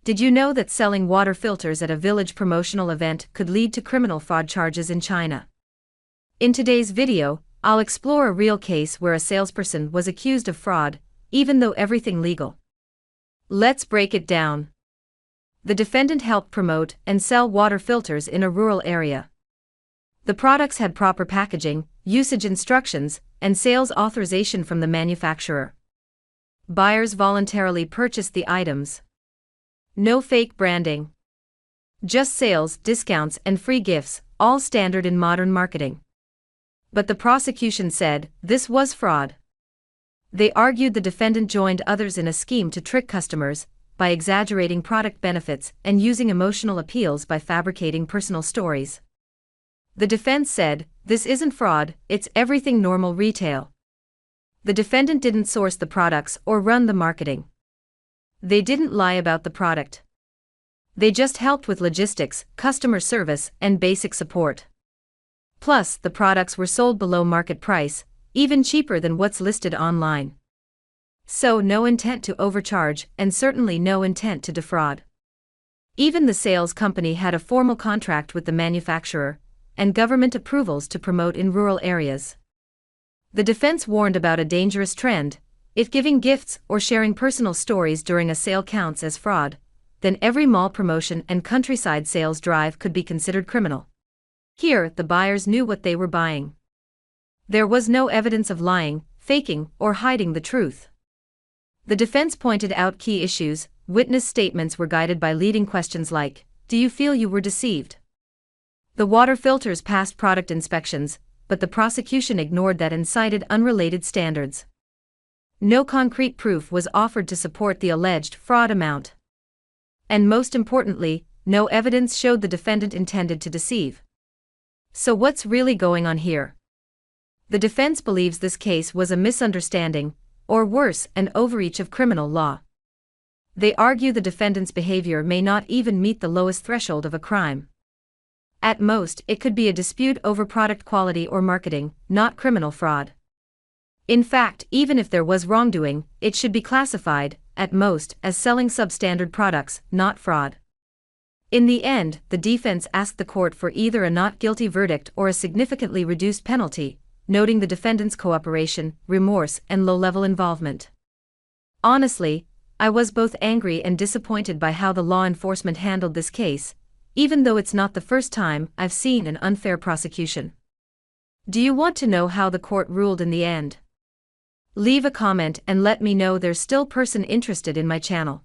Did you know that selling water filters at a village promotional event could lead to criminal fraud charges in China? In today's video, I'll explore a real case where a salesperson was accused of fraud, even though everything legal. Let's break it down. The defendant helped promote and sell water filters in a rural area. The products had proper packaging, usage instructions, and sales authorization from the manufacturer. Buyers voluntarily purchased the items. No fake branding. Just sales, discounts, and free gifts, all standard in modern marketing. But the prosecution said this was fraud. They argued the defendant joined others in a scheme to trick customers by exaggerating product benefits and using emotional appeals by fabricating personal stories. The defense said, this isn't fraud, it's everything normal retail. The defendant didn't source the products or run the marketing. They didn't lie about the product. They just helped with logistics, customer service, and basic support. Plus, the products were sold below market price, even cheaper than what's listed online. So, no intent to overcharge, and certainly no intent to defraud. Even the sales company had a formal contract with the manufacturer, and government approvals to promote in rural areas. The defense warned about a dangerous trend. If giving gifts or sharing personal stories during a sale counts as fraud, then every mall promotion and countryside sales drive could be considered criminal. Here, the buyers knew what they were buying. There was no evidence of lying, faking, or hiding the truth. The defense pointed out key issues. Witness statements were guided by leading questions like, "Do you feel you were deceived?" The water filters passed product inspections, but the prosecution ignored that and cited unrelated standards. No concrete proof was offered to support the alleged fraud amount. And most importantly, no evidence showed the defendant intended to deceive. So what's really going on here? The defense believes this case was a misunderstanding, or worse, an overreach of criminal law. They argue the defendant's behavior may not even meet the lowest threshold of a crime. At most, it could be a dispute over product quality or marketing, not criminal fraud. In fact, even if there was wrongdoing, it should be classified, at most, as selling substandard products, not fraud. In the end, the defense asked the court for either a not guilty verdict or a significantly reduced penalty, noting the defendant's cooperation, remorse, and low-level involvement. Honestly, I was both angry and disappointed by how the law enforcement handled this case, even though it's not the first time I've seen an unfair prosecution. Do you want to know how the court ruled in the end? Leave a comment and let me know there's still person interested in my channel.